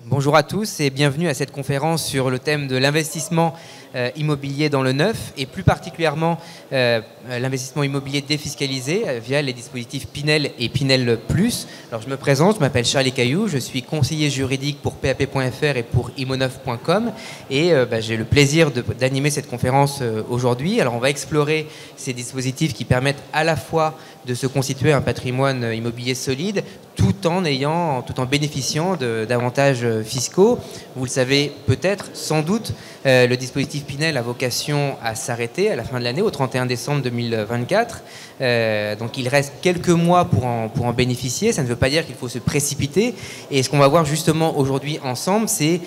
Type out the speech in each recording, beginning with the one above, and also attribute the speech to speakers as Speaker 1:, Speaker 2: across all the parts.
Speaker 1: Bonjour à tous et bienvenue à cette conférence sur le thème de l'investissement immobilier dans le neuf et plus particulièrement l'investissement immobilier défiscalisé via les dispositifs Pinel et Pinel Plus. Alors je me présente, je m'appelle Charlie Cailloux, je suis conseiller juridique pour PAP.fr et pour Imo9.com et j'ai le plaisir d'animer cette conférence aujourd'hui. Alors on va explorer ces dispositifs qui permettent à la fois de se constituer un patrimoine immobilier solide tout en bénéficiant d'avantages fiscaux. Vous le savez peut-être, sans doute, le dispositif Pinel a vocation à s'arrêter à la fin de l'année, au 31 décembre 2024. Donc il reste quelques mois pour en bénéficier. Ça ne veut pas dire qu'il faut se précipiter. Et ce qu'on va voir justement aujourd'hui ensemble, c'est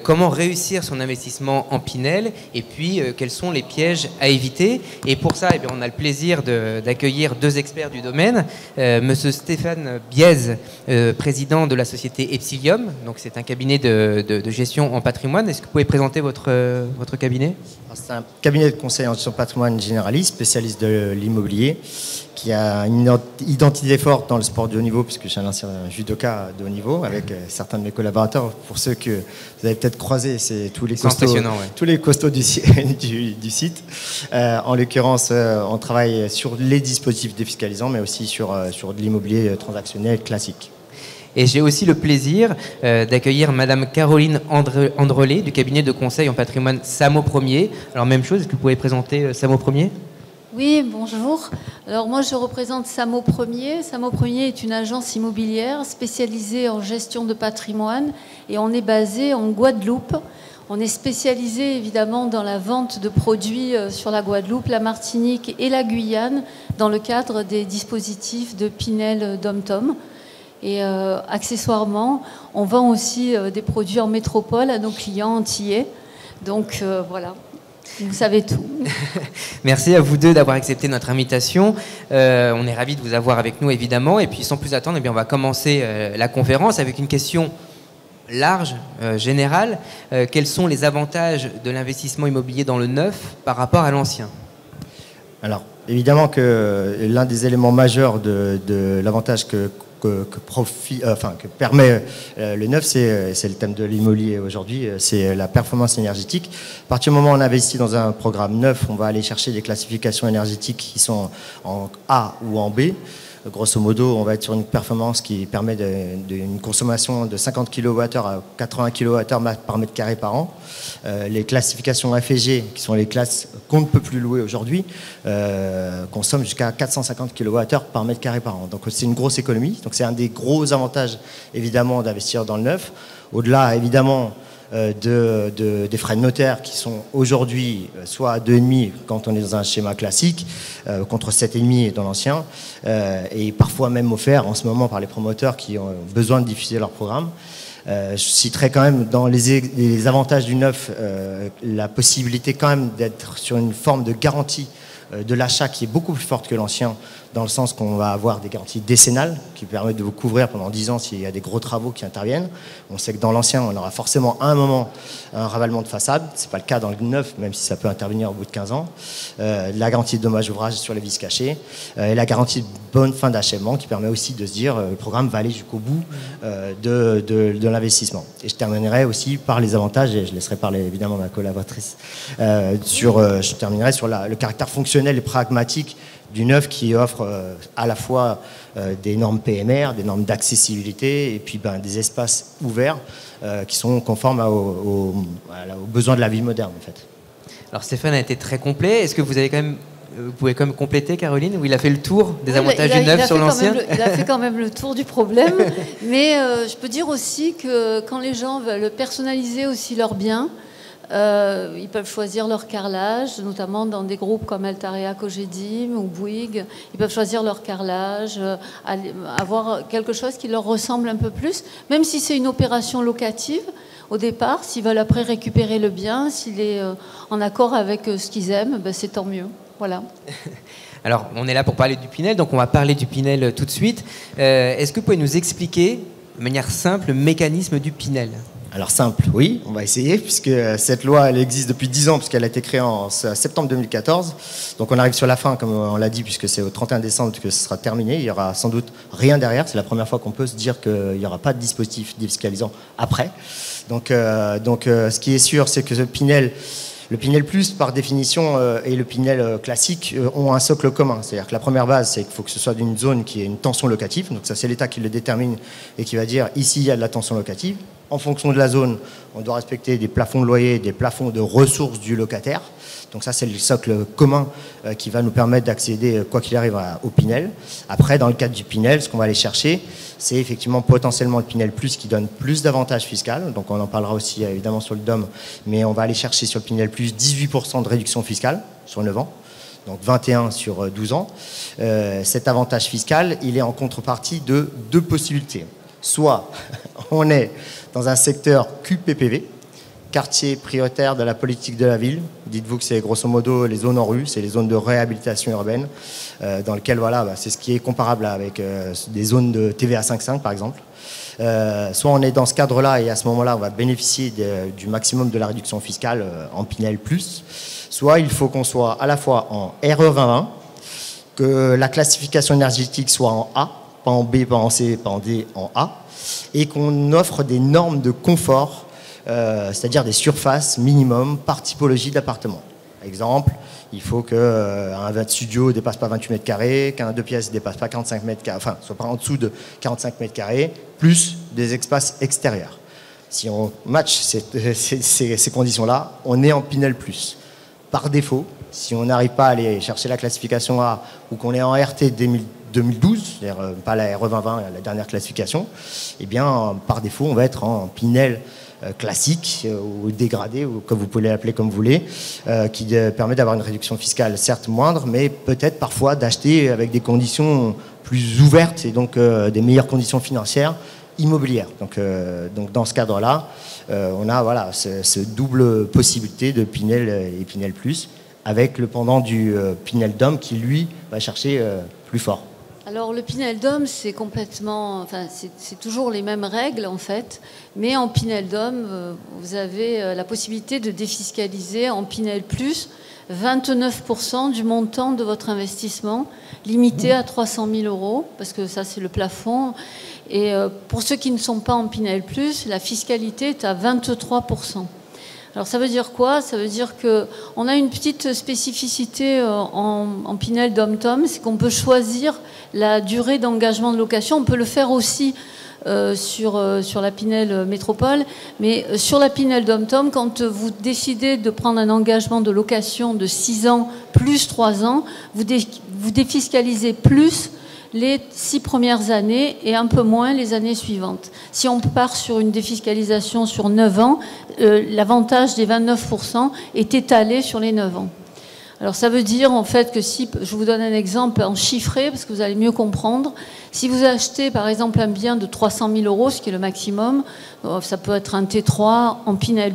Speaker 1: comment réussir son investissement en Pinel et puis quels sont les pièges à éviter. Et pour ça, on a le plaisir d'accueillir deux experts du domaine. Monsieur Stéphane Biez, président de la société Epsilium. Donc c'est un cabinet de gestion en patrimoine. Est-ce que vous pouvez présenter votre cabinet ?
Speaker 2: C'est un cabinet de conseil en gestion de patrimoine généraliste, spécialiste de l'immobilier, qui a une identité forte dans le sport de haut niveau, puisque je suis un ancien judoka de haut niveau, avec certains de mes collaborateurs. Pour ceux que vous avez peut-être croisés, c'est tous les costauds du site. En l'occurrence, on travaille sur les dispositifs défiscalisants, mais aussi sur de l'immobilier transactionnel classique.
Speaker 1: Et j'ai aussi le plaisir d'accueillir Madame Caroline Andrelet du cabinet de conseil en patrimoine Samo Premier. Alors même chose, est-ce que vous pouvez présenter Samo Premier ?
Speaker 3: Oui, bonjour. Alors moi je représente Samo Premier. Samo Premier est une agence immobilière spécialisée en gestion de patrimoine et on est basé en Guadeloupe. On est spécialisé évidemment dans la vente de produits sur la Guadeloupe, la Martinique et la Guyane dans le cadre des dispositifs de Pinel Dom-Tom. Et accessoirement, on vend aussi des produits en métropole à nos clients antillais. Donc voilà, vous savez tout.
Speaker 1: Merci à vous deux d'avoir accepté notre invitation. On est ravis de vous avoir avec nous, évidemment. Et puis sans plus attendre, on va commencer la conférence avec une question large, générale. Quels sont les avantages de l'investissement immobilier dans le neuf par rapport à l'ancien ?
Speaker 2: Alors, évidemment que l'un des éléments majeurs de l'avantage que permet le neuf, c'est le thème de l'immobilier aujourd'hui, c'est la performance énergétique. À partir du moment où on investit dans un programme neuf, on va aller chercher des classifications énergétiques qui sont en A ou en B. Grosso modo, on va être sur une performance qui permet d'une consommation de 50 kWh à 80 kWh par mètre carré par an. Les classifications F et G, qui sont les classes qu'on ne peut plus louer aujourd'hui, consomment jusqu'à 450 kWh par mètre carré par an. Donc c'est une grosse économie. Donc c'est un des gros avantages, évidemment, d'investir dans le neuf. Au-delà, évidemment, des frais de notaire qui sont aujourd'hui soit à 2,5 quand on est dans un schéma classique, contre 7,5 dans l'ancien, et parfois même offert en ce moment par les promoteurs qui ont besoin de diffuser leur programme. Je citerai quand même dans les avantages du neuf la possibilité quand même d'être sur une forme de garantie de l'achat qui est beaucoup plus forte que l'ancien, dans le sens qu'on va avoir des garanties décennales qui permettent de vous couvrir pendant 10 ans s'il y a des gros travaux qui interviennent. On sait que dans l'ancien, on aura forcément à un moment un ravalement de façade. Ce n'est pas le cas dans le neuf, même si ça peut intervenir au bout de 15 ans. La garantie de dommages ouvrages sur les vis cachés et la garantie de bonne fin d'achèvement qui permet aussi de se dire le programme va aller jusqu'au bout de l'investissement. Et je terminerai aussi par les avantages, et je laisserai parler évidemment ma collaboratrice, je terminerai sur le caractère fonctionnel et pragmatique du neuf qui offre à la fois des normes PMR, des normes d'accessibilité et puis des espaces ouverts qui sont conformes aux besoins de la vie moderne en fait.
Speaker 1: Alors Stéphane a été très complet. Est-ce que vous pouvez quand même compléter, Caroline, où il a fait le tour des avantages du neuf sur l'ancien ?
Speaker 3: Il a fait quand même le tour du problème. Mais je peux dire aussi que quand les gens veulent personnaliser aussi leurs biens, ils peuvent choisir leur carrelage, notamment dans des groupes comme Altarea Cogedim ou Bouygues. Ils peuvent choisir leur carrelage, avoir quelque chose qui leur ressemble un peu plus, même si c'est une opération locative. Au départ, s'ils veulent après récupérer le bien, s'il est en accord avec ce qu'ils aiment, c'est tant mieux. Voilà.
Speaker 1: Alors, on est là pour parler du Pinel, donc on va parler du Pinel tout de suite. Est-ce que vous pouvez nous expliquer, de manière simple, le mécanisme du Pinel ?
Speaker 2: Alors simple, oui, on va essayer, puisque cette loi, elle existe depuis 10 ans, puisqu'elle a été créée en septembre 2014. Donc on arrive sur la fin, comme on l'a dit, puisque c'est au 31 décembre que ce sera terminé. Il n'y aura sans doute rien derrière. C'est la première fois qu'on peut se dire qu'il n'y aura pas de dispositif défiscalisant après. Donc ce qui est sûr, c'est que le Pinel Plus, par définition, et le Pinel classique ont un socle commun. C'est-à-dire que la première base, c'est qu'il faut que ce soit d'une zone qui ait une tension locative. Donc ça, c'est l'État qui le détermine et qui va dire ici, il y a de la tension locative. En fonction de la zone, on doit respecter des plafonds de loyer, des plafonds de ressources du locataire. Donc ça, c'est le socle commun qui va nous permettre d'accéder, quoi qu'il arrive, au Pinel. Après, dans le cadre du Pinel, ce qu'on va aller chercher, c'est effectivement potentiellement le Pinel Plus qui donne plus d'avantages fiscaux. Donc on en parlera aussi évidemment sur le DOM, mais on va aller chercher sur le Pinel Plus 18% de réduction fiscale sur 9 ans. Donc 21 sur 12 ans. Cet avantage fiscal, il est en contrepartie de deux possibilités. Soit on est dans un secteur QPPV, quartier prioritaire de la politique de la ville. Dites-vous que c'est grosso modo les zones en rue, c'est les zones de réhabilitation urbaine, dans lesquelles voilà, c'est ce qui est comparable avec des zones de TVA 5.5 par exemple. Soit on est dans ce cadre-là et à ce moment-là, on va bénéficier du maximum de la réduction fiscale en Pinel+. Soit il faut qu'on soit à la fois en RE 2020, que la classification énergétique soit en A, pas en B, pas en C, pas en D, en A, et qu'on offre des normes de confort, c'est-à-dire des surfaces minimum par typologie d'appartement. Exemple, il faut qu'un studio ne dépasse pas 28 mètres carrés, qu'un 2 pièces ne dépasse pas 45 mètres carrés, enfin, soit pas en dessous de 45 mètres carrés, plus des espaces extérieurs. Si on match ces conditions-là, on est en Pinel+. Par défaut, si on n'arrive pas à aller chercher la classification A ou qu'on est en RT 2012, c'est-à-dire pas la RE 2020, la dernière classification, eh bien, par défaut, on va être en Pinel classique ou dégradé, ou comme vous pouvez l'appeler comme vous voulez, qui permet d'avoir une réduction fiscale certes moindre, mais peut-être parfois d'acheter avec des conditions plus ouvertes et donc des meilleures conditions financières immobilières. Donc dans ce cadre-là, on a voilà, ce double possibilité de Pinel et Pinel+, avec le pendant du Pinel DOM qui, lui, va chercher plus fort.
Speaker 3: Alors le Pinel DOM, c'est complètement, enfin c'est toujours les mêmes règles en fait, mais en Pinel DOM, vous avez la possibilité de défiscaliser en Pinel Plus 29% du montant de votre investissement, limité à 300 000 euros, parce que ça c'est le plafond. Et pour ceux qui ne sont pas en Pinel Plus, la fiscalité est à 23%. Alors ça veut dire quoi? Ça veut dire qu'on a une petite spécificité en Pinel DOM-TOM, c'est qu'on peut choisir la durée d'engagement de location. On peut le faire aussi sur la Pinel Métropole, mais sur la Pinel DOM-TOM, quand vous décidez de prendre un engagement de location de 6 ans plus 3 ans, vous défiscalisez plus les 6 premières années et un peu moins les années suivantes. Si on part sur une défiscalisation sur 9 ans, l'avantage des 29% est étalé sur les 9 ans. Alors ça veut dire en fait que si, je vous donne un exemple en chiffré, parce que vous allez mieux comprendre, si vous achetez par exemple un bien de 300 000 euros, ce qui est le maximum, ça peut être un T3 en Pinel+,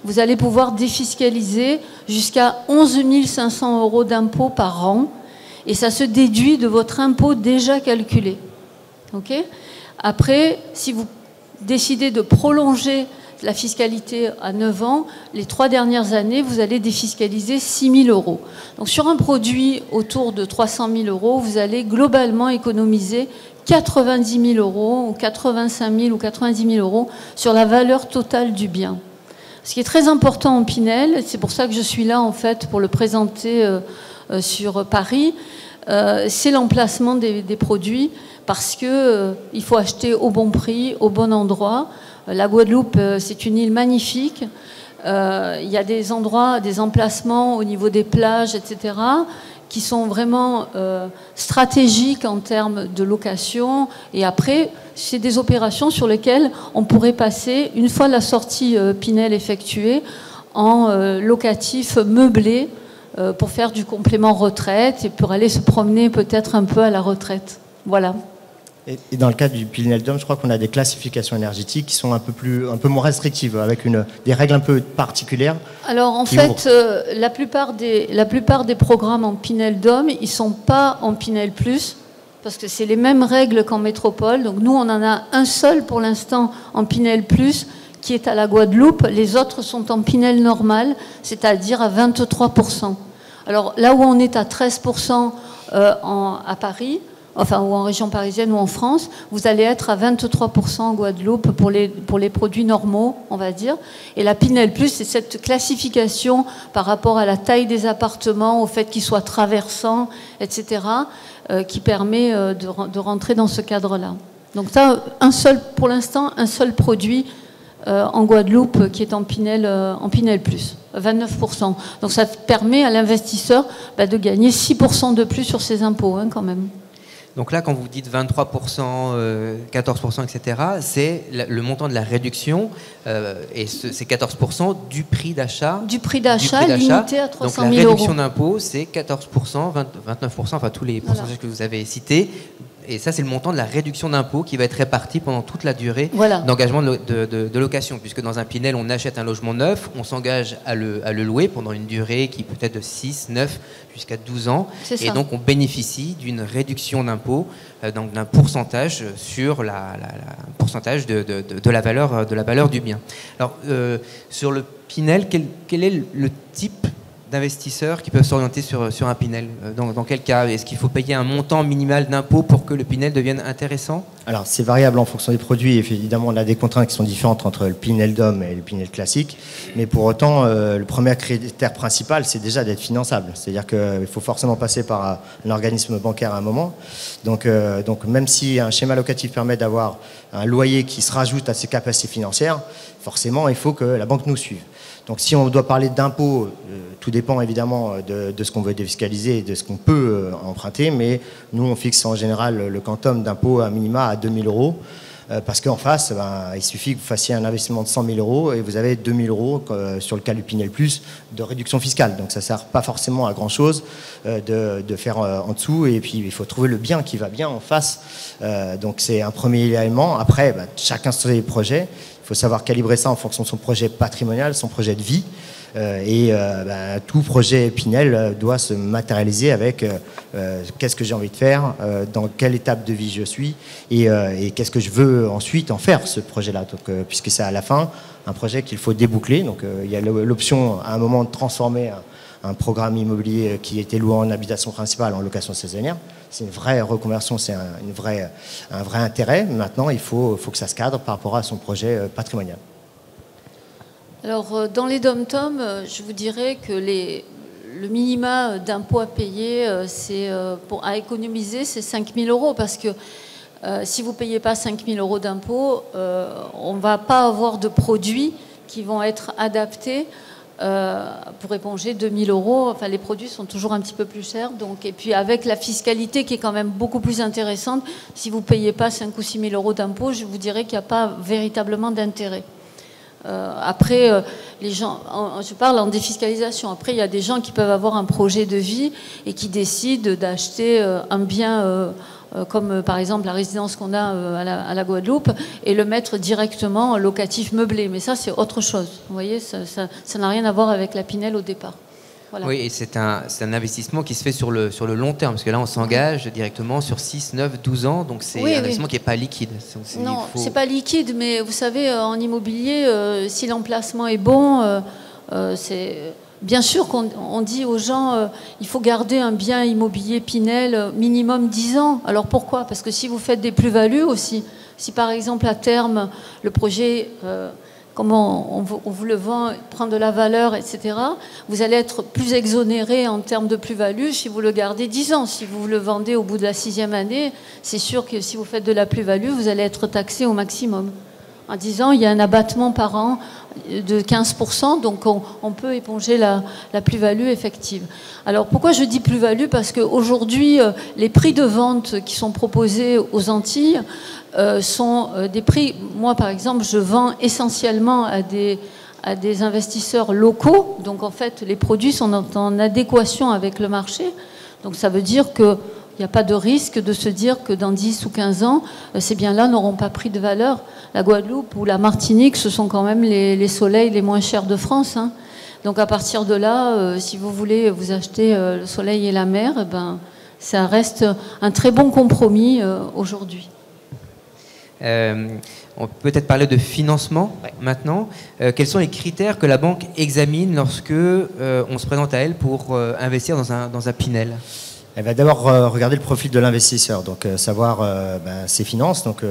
Speaker 3: vous allez pouvoir défiscaliser jusqu'à 11 500 euros d'impôts par an, et ça se déduit de votre impôt déjà calculé. Okay ? Après, si vous décidez de prolonger la fiscalité à 9 ans, les 3 dernières années, vous allez défiscaliser 6 000 euros. Donc sur un produit autour de 300 000 euros, vous allez globalement économiser 90 000 euros, ou 85 000 ou 90 000 euros sur la valeur totale du bien. Ce qui est très important en Pinel, c'est pour ça que je suis là en fait pour le présenter sur Paris, c'est l'emplacement des produits, parce qu'il faut acheter au bon prix, au bon endroit. La Guadeloupe, c'est une île magnifique. Il y a des endroits, des emplacements au niveau des plages, etc., qui sont vraiment stratégiques en termes de location. Et après, c'est des opérations sur lesquelles on pourrait passer, une fois la sortie Pinel effectuée, en locatif meublé, pour faire du complément retraite et pour aller se promener peut-être un peu à la retraite. Voilà.
Speaker 2: Et dans le cadre du Pinel DOM, je crois qu'on a des classifications énergétiques qui sont un peu moins restrictives, avec des règles un peu particulières.
Speaker 3: Alors en fait, la plupart des programmes en Pinel DOM, ils ne sont pas en Pinel+, parce que c'est les mêmes règles qu'en métropole. Donc nous, on en a un seul pour l'instant en Pinel+, qui est à la Guadeloupe. Les autres sont en Pinel normal, c'est-à-dire à 23%. Alors là où on est à 13% à Paris, enfin ou en région parisienne ou en France, vous allez être à 23% en Guadeloupe pour les produits normaux, on va dire. Et la Pinel Plus, c'est cette classification par rapport à la taille des appartements, au fait qu'ils soient traversants, etc., qui permet de rentrer dans ce cadre-là. Donc ça, pour l'instant, un seul produit en Guadeloupe qui est en Pinel Plus, 29%. Donc ça permet à l'investisseur de gagner 6% de plus sur ses impôts, hein, quand même.
Speaker 1: Donc là, quand vous dites 23%, 14%, etc., c'est le montant de la réduction et c'est 14% du prix d'achat.
Speaker 3: Du prix d'achat limité à 300 000 euros. Donc
Speaker 1: la réduction d'impôt, c'est 14%, 29%, enfin tous les pourcentages que vous avez cités. Et ça, c'est le montant de la réduction d'impôt qui va être réparti pendant toute la durée d'engagement de location. Puisque dans un Pinel, on achète un logement neuf, on s'engage à le louer pendant une durée qui peut être de 6, 9, jusqu'à 12 ans. Et donc, on bénéficie d'une réduction d'impôt, donc d'un pourcentage sur pourcentage de la valeur du bien. Alors, sur le Pinel, quel est le type d'investisseurs qui peuvent s'orienter sur un Pinel? Dans quel cas? Est-ce qu'il faut payer un montant minimal d'impôt pour que le Pinel devienne intéressant?
Speaker 2: Alors, c'est variable en fonction des produits. Évidemment, on a des contraintes qui sont différentes entre le Pinel DOM et le Pinel classique. Mais pour autant, le premier critère principal, c'est déjà d'être finançable. C'est-à-dire qu'il faut forcément passer par un organisme bancaire à un moment. Donc même si un schéma locatif permet d'avoir un loyer qui se rajoute à ses capacités financières, forcément, il faut que la banque nous suive. Donc si on doit parler d'impôts, tout dépend évidemment de ce qu'on veut défiscaliser et de ce qu'on peut emprunter, mais nous on fixe en général le quantum d'impôt à minima à 2 000 euros, parce qu'en face, il suffit que vous fassiez un investissement de 100 000 euros et vous avez 2 000 euros sur le cas du Pinel Plus de réduction fiscale. Donc ça ne sert pas forcément à grand chose de faire en dessous, et puis il faut trouver le bien qui va bien en face. Donc c'est un premier élément. Après, chacun ses projets. Il faut savoir calibrer ça en fonction de son projet patrimonial, son projet de vie. Tout projet Pinel doit se matérialiser avec qu'est-ce que j'ai envie de faire, dans quelle étape de vie je suis et qu'est-ce que je veux ensuite en faire, ce projet-là. Donc, puisque c'est à la fin un projet qu'il faut déboucler. Donc il y a l'option à un moment de transformer un programme immobilier qui était loué en habitation principale en location saisonnière. C'est une vraie reconversion, c'est un vrai intérêt. Maintenant, il faut que ça se cadre par rapport à son projet patrimonial.
Speaker 3: Alors, dans les dom-tom, je vous dirais que le minima d'impôt à payer, à économiser, c'est 5 000 euros. Parce que si vous ne payez pas 5 000 euros d'impôt, on ne va pas avoir de produits qui vont être adaptés pour éponger 2 000 euros. Enfin, les produits sont toujours un petit peu plus chers. Donc, et puis avec la fiscalité qui est quand même beaucoup plus intéressante, si vous ne payez pas 5 ou 6 000 euros d'impôt, je vous dirais qu'il n'y a pas véritablement d'intérêt. Après, les gens, je parle en défiscalisation. Après, il y a des gens qui peuvent avoir un projet de vie et qui décident d'acheter un bien comme par exemple la résidence qu'on a à la Guadeloupe et le mettre directement locatif meublé. Mais ça, c'est autre chose. Vous voyez, ça n'a rien à voir avec la Pinel au départ. Voilà.
Speaker 1: Oui, et c'est un investissement qui se fait sur le long terme, parce que là, on s'engage directement sur 6, 9, 12 ans, donc c'est un investissement qui n'est pas liquide.
Speaker 3: Non, c'est pas liquide, mais vous savez, en immobilier, si l'emplacement est bon, c'est... Bien sûr qu'on dit aux gens il faut garder un bien immobilier Pinel minimum 10 ans. Alors pourquoi? Parce que si vous faites des plus-values aussi, si par exemple à terme le projet, comment on vous le vend, prend de la valeur, etc., vous allez être plus exonéré en termes de plus-value si vous le gardez 10 ans. Si vous le vendez au bout de la 6e année, c'est sûr que si vous faites de la plus-value, vous allez être taxé au maximum. En 10 ans, il y a un abattement par an de 15%, donc on peut éponger la plus-value effective. Alors pourquoi je dis plus-value? Parce qu'aujourd'hui, les prix de vente qui sont proposés aux Antilles sont des prix... Moi, par exemple, je vends essentiellement à des investisseurs locaux, donc en fait, les produits sont en adéquation avec le marché. Donc ça veut dire que il n'y a pas de risque de se dire que dans 10 ou 15 ans, ces biens-là n'auront pas pris de valeur. La Guadeloupe ou la Martinique, ce sont quand même les soleils les moins chers de France. Hein. Donc à partir de là, si vous voulez vous acheter le soleil et la mer, ça reste un très bon compromis aujourd'hui.
Speaker 1: On peut peut-être parler de financement maintenant. Quels sont les critères que la banque examine lorsque on se présente à elle pour investir dans un Pinel?
Speaker 2: Elle va d'abord regarder le profil de l'investisseur, donc savoir ses finances, donc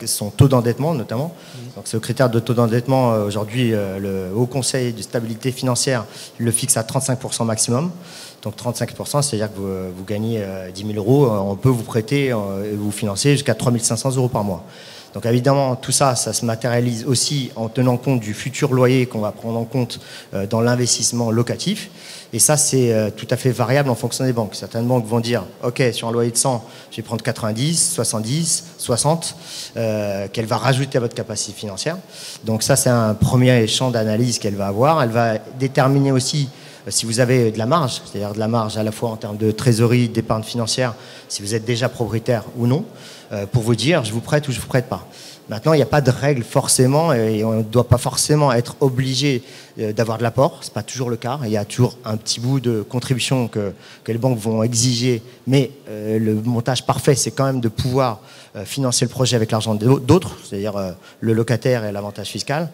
Speaker 2: son taux d'endettement notamment. Donc ce critère de taux d'endettement, aujourd'hui, le Haut Conseil de stabilité financière le fixe à 35% maximum. Donc 35%, c'est-à-dire que vous gagnez 10 000 euros, on peut vous prêter et vous financer jusqu'à 3 500 euros par mois. Donc évidemment, tout ça, ça se matérialise aussi en tenant compte du futur loyer qu'on va prendre en compte dans l'investissement locatif. Et ça, c'est tout à fait variable en fonction des banques. Certaines banques vont dire, OK, sur un loyer de 100, je vais prendre 90, 70, 60, qu'elle va rajouter à votre capacité financière. Donc ça, c'est un premier champ d'analyse qu'elle va avoir. Elle va déterminer aussi si vous avez de la marge, c'est-à-dire de la marge à la fois en termes de trésorerie, d'épargne financière, si vous êtes déjà propriétaire ou non, pour vous dire je vous prête ou je ne vous prête pas. Maintenant, il n'y a pas de règle forcément et on ne doit pas forcément être obligé d'avoir de l'apport. Ce n'est pas toujours le cas. Il y a toujours un petit bout de contribution que les banques vont exiger. Mais le montage parfait, c'est quand même de pouvoir financer le projet avec l'argent d'autres, c'est-à-dire le locataire et l'avantage fiscal.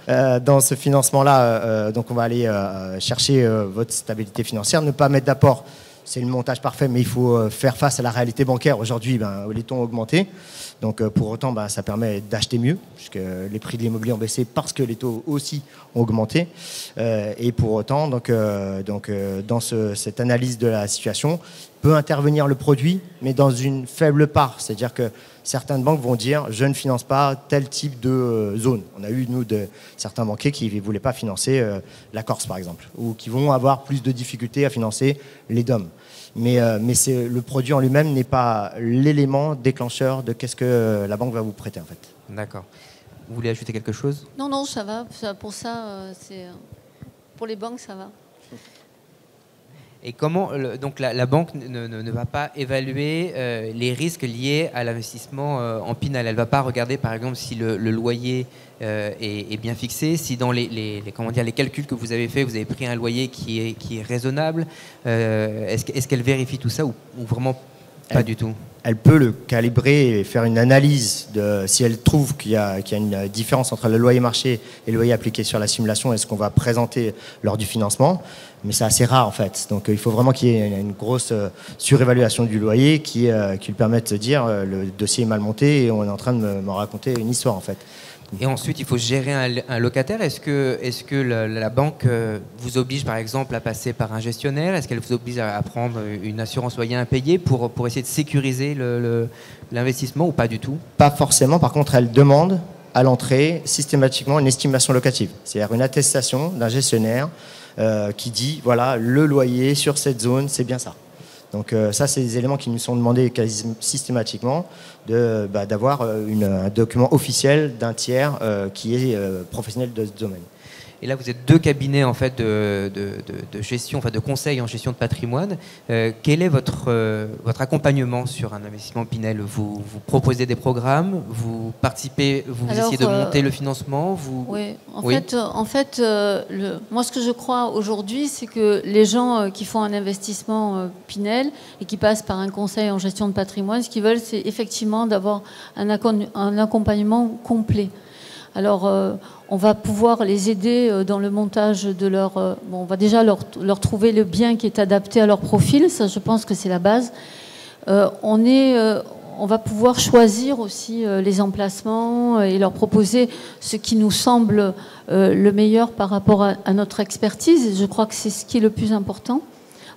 Speaker 2: Dans ce financement-là, donc on va aller chercher votre stabilité financière, ne pas mettre d'apport. C'est le montage parfait, mais il faut faire face à la réalité bancaire. Aujourd'hui, les taux ont augmenté. Donc pour autant, ça permet d'acheter mieux, puisque les prix de l'immobilier ont baissé parce que les taux aussi ont augmenté. Et pour autant, dans cette analyse de la situation, peut intervenir le produit, mais dans une faible part. C'est-à-dire que certaines banques vont dire « je ne finance pas tel type de zone ». On a eu, nous, certains banquiers qui ne voulaient pas financer la Corse, par exemple, ou qui vont avoir plus de difficultés à financer les DOM. Mais le produit en lui-même n'est pas l'élément déclencheur de qu'est-ce que la banque va vous prêter, en fait.
Speaker 1: D'accord. Vous voulez ajouter quelque chose?
Speaker 3: Non, ça va. Pour ça, pour les banques, ça va.
Speaker 1: Et comment donc la banque ne va pas évaluer les risques liés à l'investissement en Pinel? Elle ne va pas regarder, par exemple, si le loyer est bien fixé, si dans les calculs que vous avez faits, vous avez pris un loyer qui est raisonnable. Est-ce qu'elle vérifie tout ça ou vraiment pas du tout?
Speaker 2: Elle peut le calibrer et faire une analyse si elle trouve qu'il y a une différence entre le loyer marché et le loyer appliqué sur la simulation et ce qu'on va présenter lors du financement. Mais c'est assez rare en fait. Donc il faut vraiment qu'il y ait une grosse surévaluation du loyer qui lui permette de dire le dossier est mal monté et on est en train de me raconter une histoire en fait.
Speaker 1: Et ensuite, il faut gérer un locataire. Est-ce que la banque vous oblige, par exemple, à passer par un gestionnaire? Est-ce qu'elle vous oblige à prendre une assurance loyer impayée pour essayer de sécuriser l'investissement ou pas du tout?
Speaker 2: Pas forcément. Par contre, elle demande à l'entrée systématiquement une estimation locative. C'est-à-dire une attestation d'un gestionnaire qui dit, voilà, le loyer sur cette zone, c'est bien ça. Donc ça, c'est des éléments qui nous sont demandés quasi systématiquement, d'avoir un document officiel d'un tiers qui est professionnel de ce domaine.
Speaker 1: Et là, vous êtes deux cabinets en fait de gestion, enfin de conseil en gestion de patrimoine. Quel est votre accompagnement sur un investissement Pinel? Vous proposez des programmes, vous participez, vous essayez de monter le financement.
Speaker 3: Oui, en fait, moi ce que je crois aujourd'hui, c'est que les gens qui font un investissement Pinel et qui passent par un conseil en gestion de patrimoine, ce qu'ils veulent, c'est effectivement d'avoir un accompagnement complet. Alors, on va pouvoir les aider dans le montage de leur... on va déjà leur trouver le bien qui est adapté à leur profil. Ça, je pense que c'est la base. On va pouvoir choisir aussi les emplacements et leur proposer ce qui nous semble le meilleur par rapport à notre expertise. Et je crois que c'est ce qui est le plus important.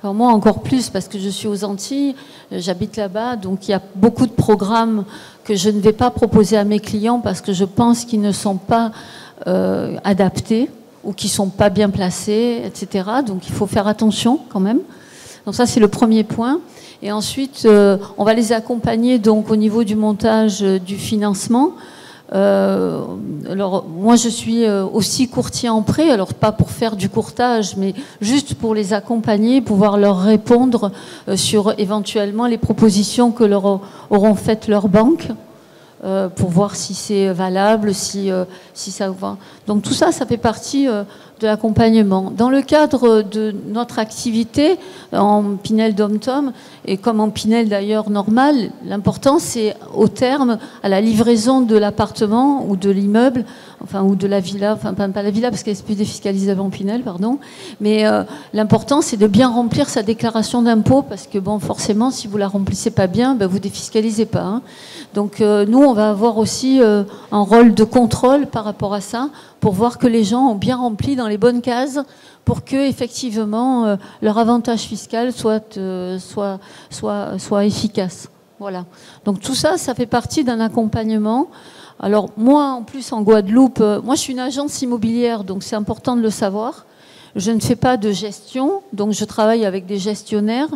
Speaker 3: Alors moi, encore plus, parce que je suis aux Antilles, j'habite là-bas, donc il y a beaucoup de programmes que je ne vais pas proposer à mes clients parce que je pense qu'ils ne sont pas adaptés ou qu'ils ne sont pas bien placés, etc. Donc il faut faire attention quand même. Donc ça, c'est le premier point. Et ensuite, on va les accompagner donc, au niveau du montage du financement. Alors moi je suis aussi courtier en prêt, alors pas pour faire du courtage mais juste pour les accompagner, pouvoir leur répondre sur éventuellement les propositions que leur auront faites leurs banques pour voir si c'est valable, si ça va. Donc tout ça, ça fait partie de l'accompagnement. Dans le cadre de notre activité en Pinel Dom-Tom, et comme en Pinel d'ailleurs normal, l'important c'est au terme, à la livraison de l'appartement ou de l'immeuble, enfin ou de la villa, enfin pas la villa parce qu'elle est plus défiscalisable en Pinel, pardon, mais l'important c'est de bien remplir sa déclaration d'impôt parce que bon forcément si vous la remplissez pas bien, ben, vous défiscalisez pas. Hein. Donc nous on va avoir aussi un rôle de contrôle par rapport à ça pour voir que les gens ont bien rempli dans les bonnes cases pour que effectivement leur avantage fiscal soit efficace. Voilà. Donc tout ça, ça fait partie d'un accompagnement. Alors moi, en plus en Guadeloupe, moi je suis une agence immobilière, donc c'est important de le savoir. Je ne fais pas de gestion, donc je travaille avec des gestionnaires,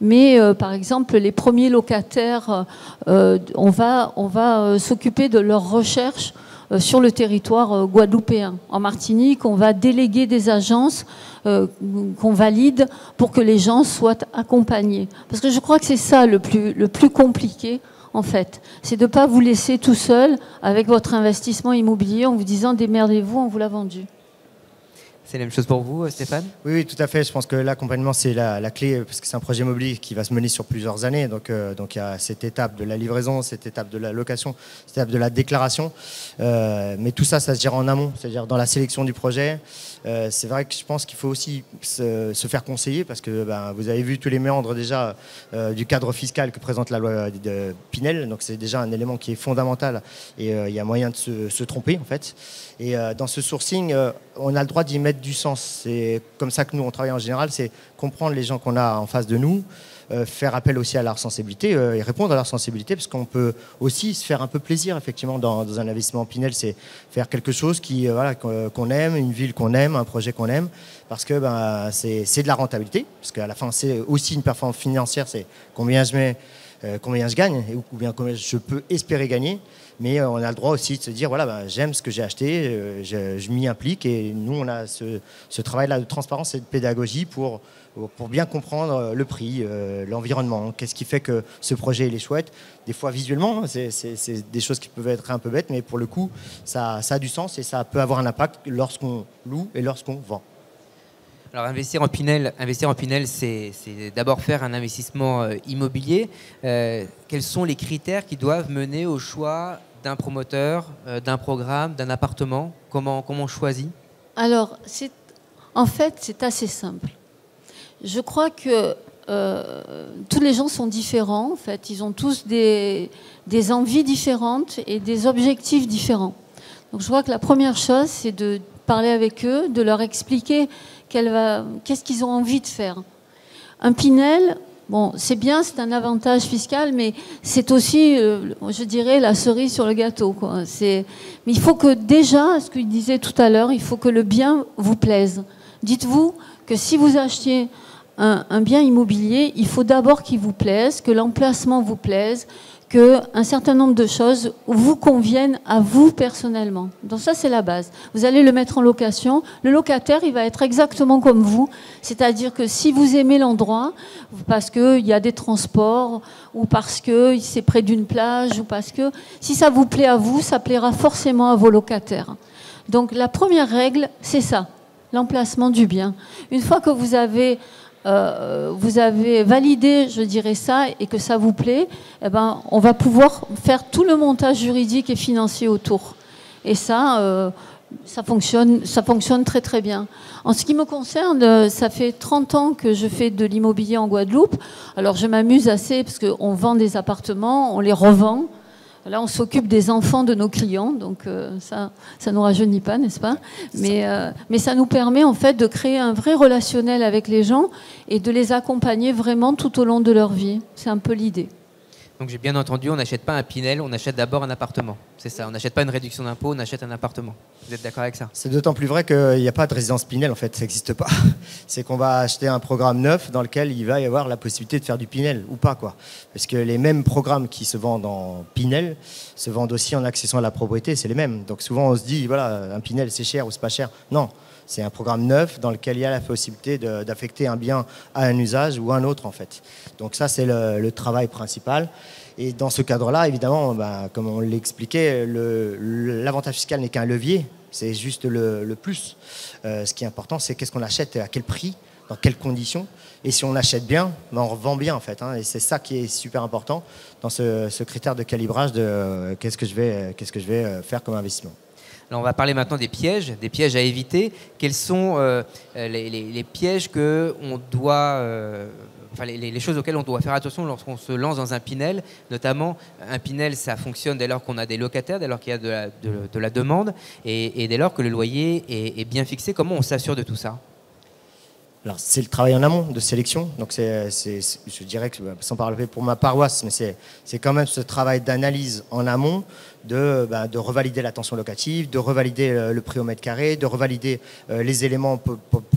Speaker 3: mais par exemple les premiers locataires, on va s'occuper de leur recherche sur le territoire guadeloupéen. En Martinique, on va déléguer des agences qu'on valide pour que les gens soient accompagnés. Parce que je crois que c'est ça le plus compliqué, en fait. C'est de ne pas vous laisser tout seul avec votre investissement immobilier en vous disant « démerdez-vous, on vous l'a vendu ».
Speaker 1: C'est la même chose pour vous, Stéphane ?
Speaker 2: Oui, tout à fait. Je pense que l'accompagnement, c'est la clé, parce que c'est un projet immobilier qui va se mener sur plusieurs années. Donc il y a cette étape de la livraison, cette étape de la location, cette étape de la déclaration. Mais tout ça, ça se gère en amont, c'est-à-dire dans la sélection du projet. C'est vrai que je pense qu'il faut aussi se faire conseiller, parce que vous avez vu tous les méandres déjà du cadre fiscal que présente la loi de Pinel. Donc c'est déjà un élément qui est fondamental et il y a moyen de se tromper, en fait. Et dans ce sourcing, on a le droit d'y mettre du sens. C'est comme ça que nous, on travaille en général, c'est comprendre les gens qu'on a en face de nous, faire appel aussi à leur sensibilité et répondre à leur sensibilité, parce qu'on peut aussi se faire un peu plaisir, effectivement, dans un investissement Pinel, c'est faire quelque chose qu'on aime, une ville qu'on aime, un projet qu'on aime, parce que c'est de la rentabilité, parce qu'à la fin, c'est aussi une performance financière, c'est combien je mets, combien je gagne, ou bien combien je peux espérer gagner. Mais on a le droit aussi de se dire, voilà, j'aime ce que j'ai acheté, je m'y implique. Et nous, on a ce travail-là de transparence et de pédagogie pour bien comprendre le prix, l'environnement, qu'est-ce qui fait que ce projet il est chouette. Des fois, visuellement, c'est des choses qui peuvent être un peu bêtes, mais pour le coup, ça a du sens et ça peut avoir un impact lorsqu'on loue et lorsqu'on vend.
Speaker 1: Alors investir en Pinel, c'est d'abord faire un investissement immobilier. Quels sont les critères qui doivent mener au choix d'un promoteur, d'un programme, d'un appartement? Comment on choisit? Alors,
Speaker 3: en fait, c'est assez simple. Je crois que tous les gens sont différents. En fait, ils ont tous des envies différentes et des objectifs différents. Donc, je crois que la première chose, c'est de parler avec eux, de leur expliquer qu'est-ce qu'ils ont envie de faire. Un Pinel, bon, c'est bien, c'est un avantage fiscal, mais c'est aussi, je dirais, la cerise sur le gâteau, quoi. Mais il faut que déjà, ce qu'il disait tout à l'heure, il faut que le bien vous plaise. Dites-vous que si vous achetiez un bien immobilier, il faut d'abord qu'il vous plaise, que l'emplacement vous plaise, qu'un certain nombre de choses vous conviennent à vous personnellement. Donc ça, c'est la base. Vous allez le mettre en location. Le locataire, il va être exactement comme vous. C'est-à-dire que si vous aimez l'endroit, parce qu'il y a des transports, ou parce que c'est près d'une plage, ou parce que si ça vous plaît à vous, ça plaira forcément à vos locataires. Donc la première règle, c'est ça, l'emplacement du bien. Une fois que vous avez validé, je dirais ça, et que ça vous plaît, on va pouvoir faire tout le montage juridique et financier autour. Et ça fonctionne très très bien. En ce qui me concerne, ça fait 30 ans que je fais de l'immobilier en Guadeloupe. Alors je m'amuse assez parce qu'on vend des appartements, on les revend. Là, on s'occupe des enfants de nos clients, donc ça nous rajeunit pas, n'est-ce pas ? Mais ça nous permet en fait de créer un vrai relationnel avec les gens et de les accompagner vraiment tout au long de leur vie. C'est un peu l'idée.
Speaker 1: Donc j'ai bien entendu, on n'achète pas un Pinel, on achète d'abord un appartement. C'est ça, on n'achète pas une réduction d'impôt, on achète un appartement. Vous êtes d'accord avec ça?
Speaker 2: C'est d'autant plus vrai qu'il n'y a pas de résidence Pinel, en fait, ça n'existe pas. C'est qu'on va acheter un programme neuf dans lequel il va y avoir la possibilité de faire du Pinel, ou pas, quoi. Parce que les mêmes programmes qui se vendent en Pinel se vendent aussi en accession à la propriété, c'est les mêmes. Donc souvent on se dit, voilà, un Pinel c'est cher ou c'est pas cher. Non, c'est un programme neuf dans lequel il y a la possibilité d'affecter un bien à un usage ou à un autre, en fait. Donc ça, c'est le travail principal. Et dans ce cadre-là, évidemment, comme on l'expliquait, l'avantage fiscal n'est qu'un levier. c'est juste le plus. Ce qui est important, c'est qu'est-ce qu'on achète et à quel prix, dans quelles conditions. Et si on achète bien, ben on revend bien en fait. Et c'est ça qui est super important dans ce critère de calibrage de qu'est-ce que je vais faire comme investissement.
Speaker 1: Alors on va parler maintenant des pièges à éviter. Quels sont les pièges que on doit, les choses auxquelles on doit faire attention lorsqu'on se lance dans un Pinel. Notamment, un Pinel, ça fonctionne dès lors qu'on a des locataires, dès lors qu'il y a de la demande et dès lors que le loyer est bien fixé. Comment on s'assure de tout ça ?
Speaker 2: Alors, c'est le travail en amont de sélection. Donc, je dirais que, sans parler pour ma paroisse, mais c'est quand même ce travail d'analyse en amont de revalider la tension locative, de revalider le prix au mètre carré, de revalider les éléments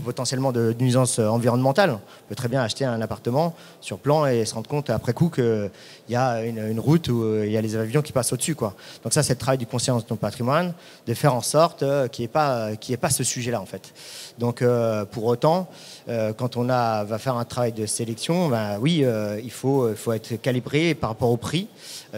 Speaker 2: potentiellement de nuisance environnementale. On peut très bien acheter un appartement sur plan et se rendre compte après coup qu'il y a une route où il y a les avions qui passent au-dessus, quoi. Donc ça, c'est le travail du conseiller en patrimoine, de faire en sorte qu'il n'y ait pas ce sujet-là, en fait. Donc, pour autant, quand on va faire un travail de sélection, il faut être calibré par rapport au prix.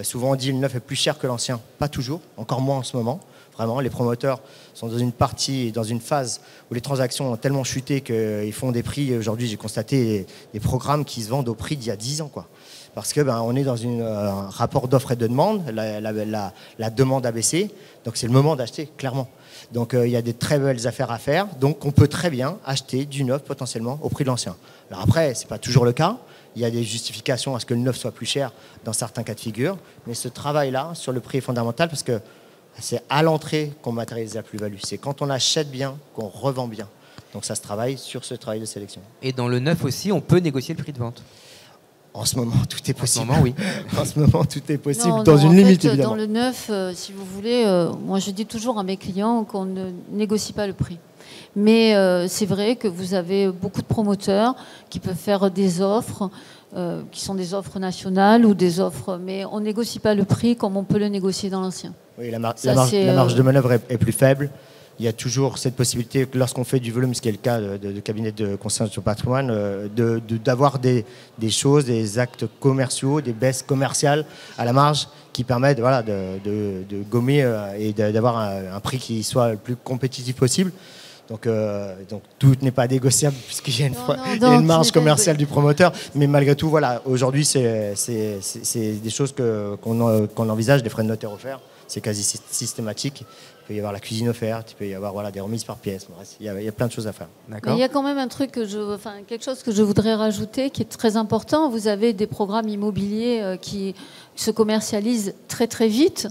Speaker 2: Souvent, on dit le neuf est plus cher que l'ancien. Pas toujours, encore moins en ce moment. Vraiment, les promoteurs sont dans une phase où les transactions ont tellement chuté qu'ils font des prix. Aujourd'hui, j'ai constaté des programmes qui se vendent au prix d'il y a 10 ans, quoi. Parce que on est dans un rapport d'offre et de demande. La demande a baissé, donc c'est le moment d'acheter, clairement. Donc il y a des très belles affaires à faire. Donc on peut très bien acheter du neuf potentiellement au prix de l'ancien. Alors après, c'est pas toujours le cas. Il y a des justifications à ce que le neuf soit plus cher dans certains cas de figure. Mais ce travail-là sur le prix est fondamental parce que c'est à l'entrée qu'on matérialise la plus-value. C'est quand on achète bien qu'on revend bien. Donc ça se travaille sur ce travail de sélection.
Speaker 1: Et dans le neuf aussi, on peut négocier le prix de vente.
Speaker 2: En ce moment, tout est possible.
Speaker 1: En ce moment, oui.
Speaker 2: En ce moment, tout est possible dans une limite, évidemment.
Speaker 3: Dans le neuf, si vous voulez, moi je dis toujours à mes clients qu'on ne négocie pas le prix. Mais c'est vrai que vous avez beaucoup de promoteurs qui peuvent faire des offres, qui sont des offres nationales ou des offres, mais on ne négocie pas le prix comme on peut le négocier dans l'ancien.
Speaker 2: Oui, la marge de manœuvre est plus faible. Il y a toujours cette possibilité que lorsqu'on fait du volume, ce qui est le cas de cabinet de conseil sur patrimoine, d'avoir des choses, des actes commerciaux, des baisses commerciales à la marge qui permettent de gommer et d'avoir un prix qui soit le plus compétitif possible. Donc tout n'est pas négociable puisqu'il y a une marge commerciale du promoteur. Mais malgré tout, aujourd'hui, c'est des choses qu'on envisage, des frais de notaire offerts. C'est quasi systématique. Il peut y avoir la cuisine offerte, il peut y avoir des remises par pièce. Il y a plein de choses à faire.
Speaker 3: Mais il y a quand même un truc quelque chose que je voudrais rajouter qui est très important. Vous avez des programmes immobiliers qui se commercialisent très très vite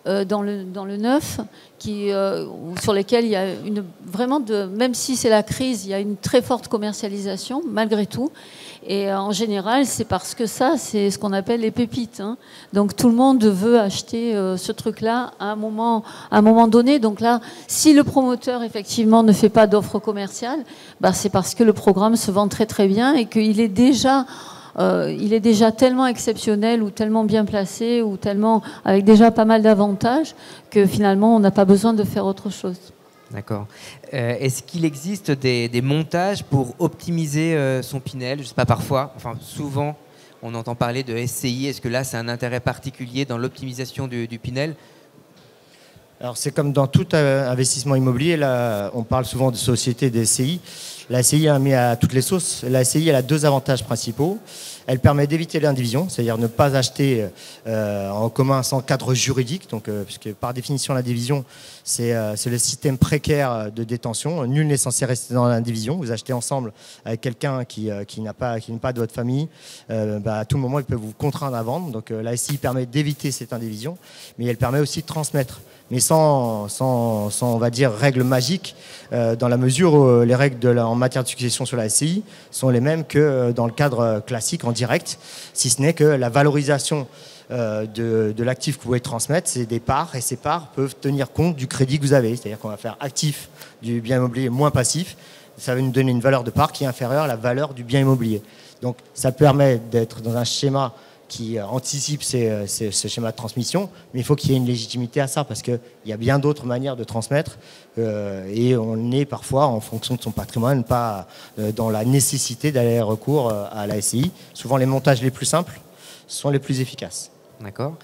Speaker 3: dans le neuf, sur lesquels il y a même si c'est la crise, il y a une très forte commercialisation malgré tout. Et en général, c'est parce que ça, c'est ce qu'on appelle les pépites. Donc tout le monde veut acheter ce truc-là à un moment donné. Donc là, si le promoteur effectivement ne fait pas d'offre commerciale, c'est parce que le programme se vend très très bien et qu'il est déjà tellement exceptionnel ou tellement bien placé ou tellement avec déjà pas mal d'avantages que finalement on n'a pas besoin de faire autre chose.
Speaker 1: D'accord. Est-ce qu'il existe des montages pour optimiser son Pinel ? Je ne sais pas, souvent, on entend parler de SCI. Est-ce que là, c'est un intérêt particulier dans l'optimisation du Pinel ?
Speaker 2: Alors, c'est comme dans tout investissement immobilier. Là, on parle souvent de société, des SCI. La SCI a mis à toutes les sauces. La SCI, elle a deux avantages principaux. Elle permet d'éviter l'indivision, c'est-à-dire ne pas acheter en commun sans cadre juridique, puisque par définition l'indivision c'est le système précaire de détention. Nul n'est censé rester dans l'indivision. Vous achetez ensemble avec quelqu'un qui n'est pas de votre famille, à tout moment il peut vous contraindre à vendre. Donc la SCI permet d'éviter cette indivision, mais elle permet aussi de transmettre, mais sans on va dire règles magiques, dans la mesure où les règles en matière de succession sur la SCI sont les mêmes que dans le cadre classique en direct, si ce n'est que la valorisation de l'actif que vous pouvez transmettre, c'est des parts, et ces parts peuvent tenir compte du crédit que vous avez. C'est-à-dire qu'on va faire actif du bien immobilier moins passif. Ça va nous donner une valeur de part qui est inférieure à la valeur du bien immobilier. Donc ça permet d'être dans un schéma qui anticipe ce schéma de transmission, mais il faut qu'il y ait une légitimité à ça, parce qu'il y a bien d'autres manières de transmettre, et on est parfois, en fonction de son patrimoine, pas dans la nécessité d'aller recours à la SCI. Souvent, les montages les plus simples sont les plus efficaces.
Speaker 1: D'accord.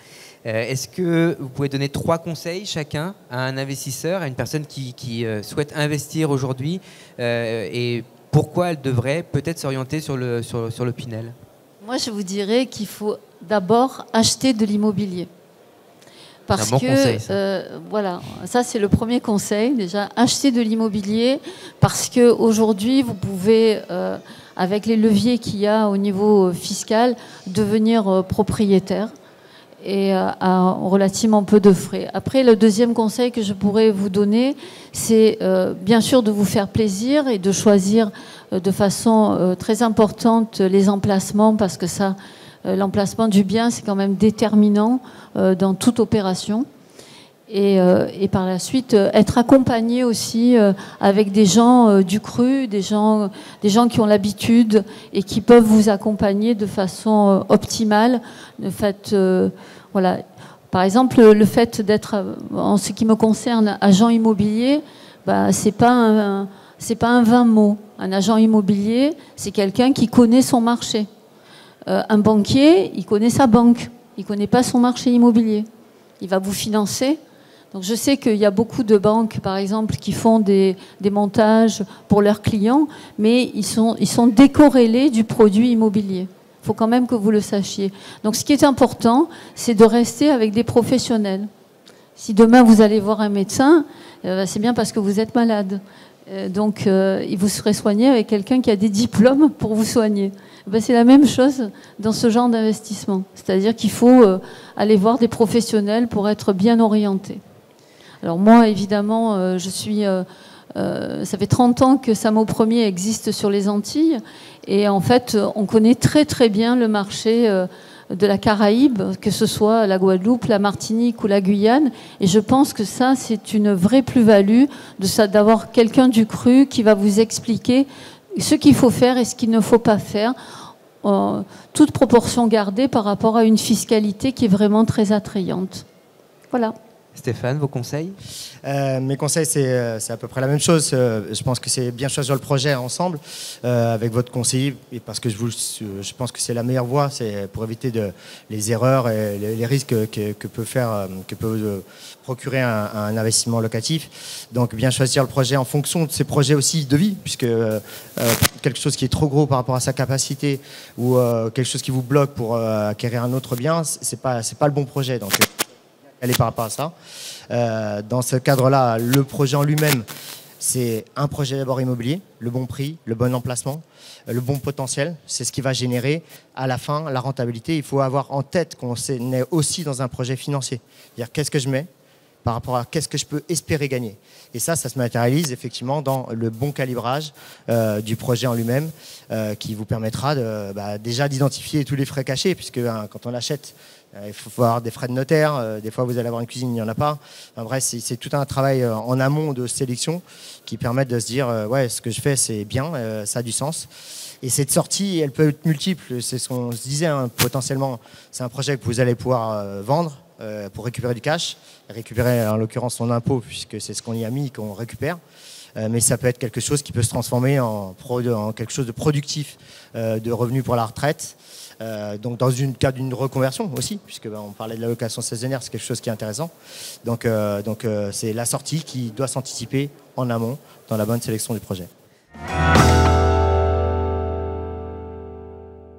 Speaker 1: Est-ce que vous pouvez donner 3 conseils chacun à un investisseur, à une personne qui souhaite investir aujourd'hui et pourquoi elle devrait peut-être s'orienter sur le Pinel?
Speaker 3: Moi, je vous dirais qu'il faut d'abord acheter de l'immobilier. Parce
Speaker 1: bon conseil,
Speaker 3: voilà, ça c'est le premier conseil, déjà, acheter de l'immobilier, parce qu'aujourd'hui, vous pouvez, avec les leviers qu'il y a au niveau fiscal, devenir propriétaire et à relativement peu de frais. Après, le deuxième conseil que je pourrais vous donner, c'est bien sûr de vous faire plaisir et de choisir de façon très importante les emplacements, parce que ça, l'emplacement du bien, c'est quand même déterminant dans toute opération. Et par la suite, être accompagné aussi avec des gens du cru, des gens qui ont l'habitude et qui peuvent vous accompagner de façon optimale. Le fait, voilà. Par exemple, le fait d'être, en ce qui me concerne, agent immobilier, bah, c'est pas un vain mot. Un agent immobilier, c'est quelqu'un qui connaît son marché. Un banquier, il connaît sa banque, il ne connaît pas son marché immobilier. Il va vous financer. Donc je sais qu'il y a beaucoup de banques, par exemple, qui font des montages pour leurs clients, mais ils sont décorrélés du produit immobilier. Il faut quand même que vous le sachiez. Donc ce qui est important, c'est de rester avec des professionnels. Si demain vous allez voir un médecin, c'est bien parce que vous êtes malade. Donc vous serez soigné avec quelqu'un qui a des diplômes pour vous soigner. Ben, c'est la même chose dans ce genre d'investissement. C'est-à-dire qu'il faut aller voir des professionnels pour être bien orienté. Alors moi, évidemment, ça fait 30 ans que Samo Premier existe sur les Antilles. Et en fait, on connaît très très bien le marché de la Caraïbe, que ce soit la Guadeloupe, la Martinique ou la Guyane. Et je pense que ça, c'est une vraie plus-value d'avoir quelqu'un du cru qui va vous expliquer ce qu'il faut faire et ce qu'il ne faut pas faire, toute proportion gardée par rapport à une fiscalité qui est vraiment très attrayante. Voilà.
Speaker 1: Stéphane, vos conseils?
Speaker 2: Mes conseils, c'est à peu près la même chose. Je pense que c'est bien choisir le projet ensemble avec votre conseiller, et parce que je pense que c'est la meilleure voie, c'est pour éviter les erreurs et les risques que peut procurer un investissement locatif. Donc bien choisir le projet en fonction de ses projets aussi de vie, puisque quelque chose qui est trop gros par rapport à sa capacité ou quelque chose qui vous bloque pour acquérir un autre bien, c'est pas le bon projet. Donc aller par rapport à ça. Dans ce cadre-là, le projet en lui-même, c'est un projet d'abord immobilier, le bon prix, le bon emplacement, le bon potentiel. C'est ce qui va générer à la fin la rentabilité. Il faut avoir en tête qu'on est aussi dans un projet financier. C'est-à-dire qu'est-ce que je mets par rapport à qu'est-ce que je peux espérer gagner. Et ça se matérialise effectivement dans le bon calibrage du projet en lui-même qui vous permettra déjà d'identifier tous les frais cachés, puisque quand on l'achète, il faut avoir des frais de notaire, des fois vous allez avoir une cuisine, il n'y en a pas. Enfin, bref, c'est tout un travail en amont de sélection qui permet de se dire ouais, ce que je fais c'est bien, ça a du sens. Et cette sortie, elle peut être multiple, c'est ce qu'on se disait, hein, potentiellement c'est un projet que vous allez pouvoir vendre pour récupérer du cash, récupérer en l'occurrence son impôt puisque c'est ce qu'on y a mis qu'on récupère. Mais ça peut être quelque chose qui peut se transformer en quelque chose de productif, de revenus pour la retraite. Donc dans le cadre d'une reconversion aussi, puisque on parlait de la location saisonnière, c'est quelque chose qui est intéressant. Donc c'est la sortie qui doit s'anticiper en amont dans la bonne sélection du projet.